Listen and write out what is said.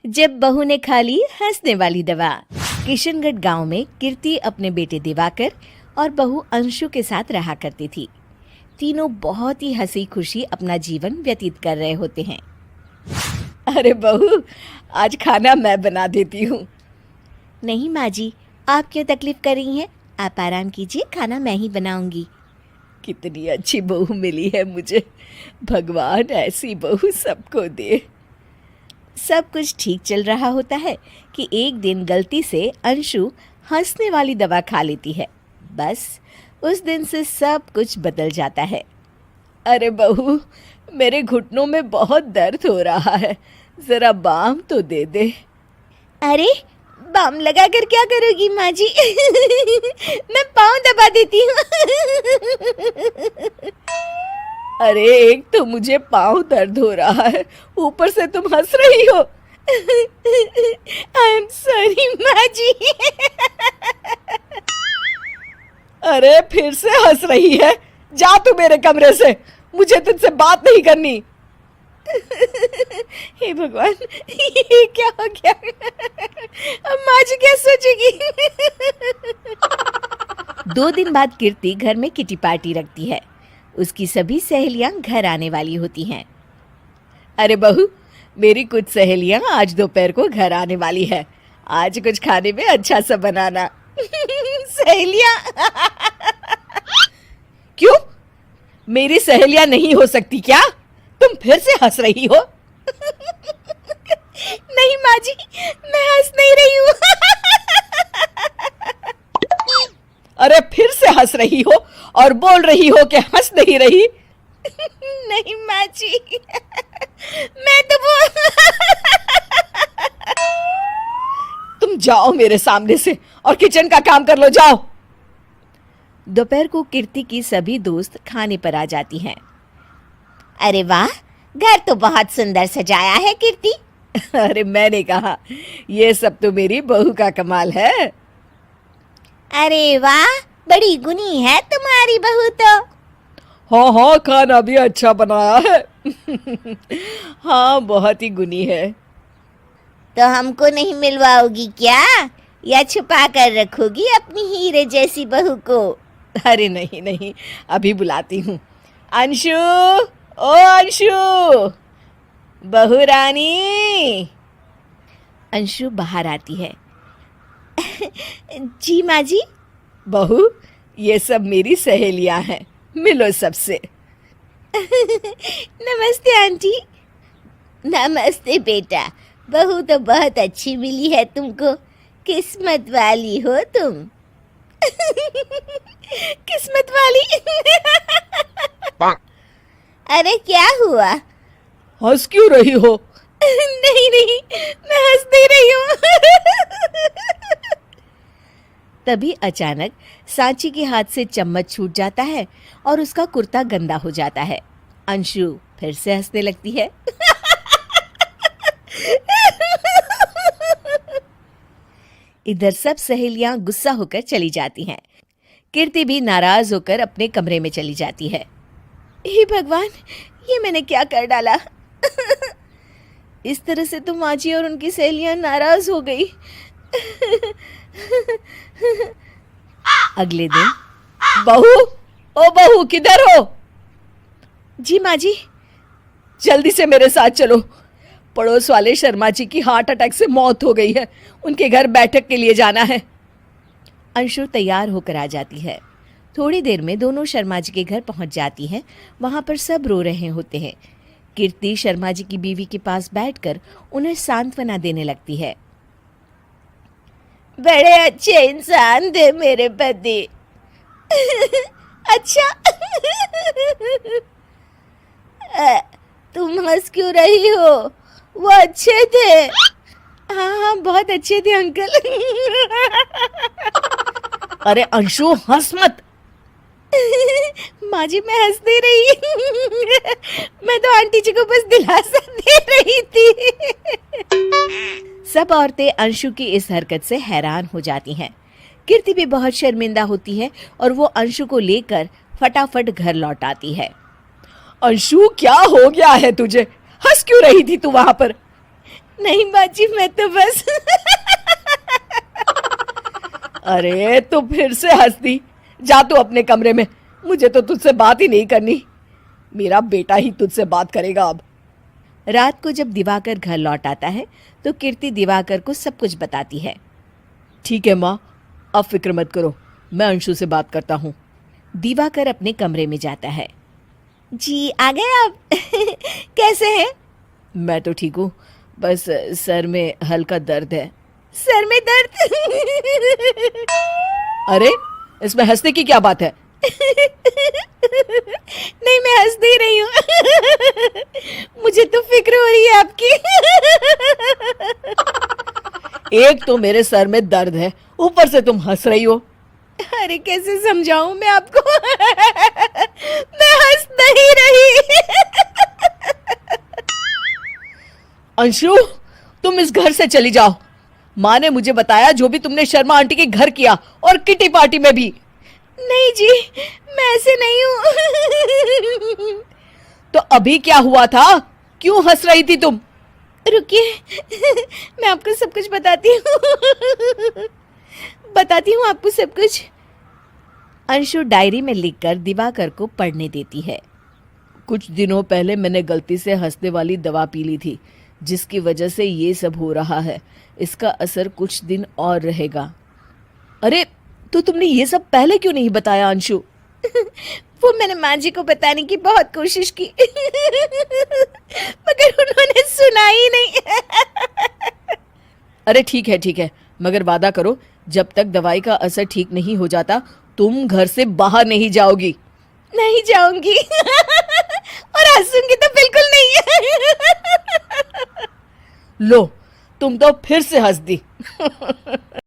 जब बहू ने खा ली हंसने वाली दवा। किशनगढ़ गांव में कीर्ति अपने बेटे दिवाकर और बहू अंशु के साथ रहा करती थी। तीनों बहुत ही हंसी खुशी अपना जीवन व्यतीत कर रहे होते हैं। अरे बहू, आज खाना मैं बना देती हूँ। नहीं माँ जी, आप क्यों तकलीफ कर रही हैं? आप आराम कीजिए, खाना मैं ही बनाऊंगी। कितनी अच्छी बहू मिली है मुझे। भगवान ऐसी बहू सबको दे। सब कुछ ठीक चल रहा होता है कि एक दिन गलती से अंशु हंसने वाली दवा खा लेती है। बस उस दिन से सब कुछ बदल जाता है। अरे बहू, मेरे घुटनों में बहुत दर्द हो रहा है, जरा बाम तो दे दे। अरे बाम लगा कर क्या करोगी माँ जी? मैं पाँव दबा देती हूँ। अरे एक तो मुझे पाँव दर्द हो रहा है, ऊपर से तुम हंस रही हो। आई एम सॉरी माँ जी। अरे फिर से हंस रही है, जा तू मेरे कमरे से, मुझे तुझसे बात नहीं करनी। हे भगवान, ये क्या हो गया? अब माँ जी क्या सोचेगी? 2 दिन बाद कीर्ति घर में किटी पार्टी रखती है। उसकी सभी सहेलियां घर आने वाली होती हैं। अरे बहू, मेरी कुछ सहेलियां आज दोपहर को घर आने वाली है। आज कुछ खाने में अच्छा सा बनाना। सहेलियां? क्यों? मेरी सहेलियां नहीं हो सकती क्या? तुम फिर से हंस रही हो? नहीं माँ जी, मैं हंस नहीं रही हूँ। अरे फिर से हंस रही हो और बोल रही हो कि हंस नहीं रही। नहीं माँ जी, मैं तो तुम जाओ मेरे सामने से और किचन का काम कर लो, जाओ। दोपहर को कीर्ति की सभी दोस्त खाने पर आ जाती हैं। अरे वाह, घर तो बहुत सुंदर सजाया है कीर्ति। अरे मैंने कहा, ये सब तो मेरी बहू का कमाल है। अरे वाह, बड़ी गुनी है तुम्हारी बहू तो। हाँ हाँ, खाना भी अच्छा बनाया है। हाँ, बहुत ही गुनी है। तो हमको नहीं मिलवाओगी क्या, या छुपा कर रखोगी अपनी हीरे जैसी बहू को? अरे नहीं नहीं, अभी बुलाती हूँ। अंशु, ओ अंशु, बहू रानी। अंशु बाहर आती है। जी माँ जी। बहू, ये सब मेरी सहेलियां हैं, मिलो सबसे। नमस्ते आंटी। नमस्ते बेटा, बहू तो बहुत अच्छी मिली है तुमको। किस्मत वाली हो तुम। किस्मत वाली? अरे क्या हुआ? हंस क्यों रही हो? नहीं नहीं, मैं हंस नहीं रही हूँ। तभी अचानक सांची के हाथ से चम्मच छूट जाता है और उसका कुर्ता गंदा हो जाता है। अंशु फिर से हंसने लगती है। इधर सब सहेलियां गुस्सा होकर चली जाती हैं। कीर्ति भी नाराज होकर अपने कमरे में चली जाती है। हे भगवान, ये मैंने क्या कर डाला? इस तरह से तो माँ जी और उनकी सहेलियां नाराज हो गई। अगले दिन। बहू, ओ बहू, किधर हो? जी माँ जी। जल्दी से मेरे साथ चलो। पड़ोस वाले शर्मा जी की हार्ट अटैक से मौत हो गई है, उनके घर बैठक के लिए जाना है। अंशु तैयार होकर आ जाती है। थोड़ी देर में दोनों शर्मा जी के घर पहुंच जाती हैं। वहां पर सब रो रहे होते हैं। कीर्ति शर्मा जी की बीवी के पास बैठकर उन्हें सांत्वना देने लगती है। बड़े अच्छे इंसान थे मेरे पति। अच्छा। तुम हंस क्यों रही हो? वो अच्छे थे। हाँ हाँ, बहुत अच्छे थे अंकल। अरे अंशु, हंस मत। माँ जी, मैं हंस नहीं रही। मैं तो आंटी जी को बस दिलासा दे रही थी। सब औरतें अंशु की इस हरकत से हैरान हो जाती हैं। कीर्ति भी बहुत शर्मिंदा होती है और वो अंशु को लेकर फटाफट घर लौट आती है। अंशु, क्या हो गया है तुझे? हंस क्यों रही थी तू वहां पर? नहीं बाजी, मैं तो बस अरे तू फिर से हंस दी। जा तू अपने कमरे में, मुझे तो तुझसे बात ही नहीं करनी। मेरा बेटा ही तुझसे बात करेगा अब। रात को जब दिवाकर घर लौट आता है तो कीर्ति दिवाकर को सब कुछ बताती है। ठीक है माँ, अब फिक्र मत करो, मैं अंशु से बात करता हूँ। दिवाकर अपने कमरे में जाता है। जी आ गए आप? कैसे हैं? मैं तो ठीक हूँ, बस सर में हल्का दर्द है। सर में दर्द? अरे इसमें हंसने की क्या बात है? नहीं, मैं हंस नहीं रही हूँ। मुझे तो फिक्र हो रही है आपकी। एक तो मेरे सर में दर्द है, ऊपर से तुम हंस रही हो। अरे कैसे समझाऊं मैं आपको? मैं हंस नहीं रही। अंशु, तुम इस घर से चली जाओ। माँ ने मुझे बताया जो भी तुमने शर्मा आंटी के घर किया, और किटी पार्टी में भी। नहीं जी, मैं ऐसे नहीं हूँ। तो अभी क्या हुआ था? क्यों हंस रही थी तुम? रुकिए, मैं आपको सब कुछ बताती हूँ आपको सब कुछ। अंशु डायरी में लिखकर दिवाकर को पढ़ने देती है। कुछ दिनों पहले मैंने गलती से हंसने वाली दवा पी ली थी, जिसकी वजह से ये सब हो रहा है। इसका असर कुछ दिन और रहेगा। अरे तो तुमने ये सब पहले क्यों नहीं बताया अंशु? वो मैंने माँ जी को बताने की बहुत कोशिश की, मगर उन्होंने सुना ही नहीं। अरे ठीक है, मगर वादा करो, जब तक दवाई का असर ठीक नहीं हो जाता तुम घर से बाहर नहीं जाओगी। नहीं जाऊंगी, और हंसूंगी तो बिल्कुल नहीं। लो, तुम तो फिर से हंस दी।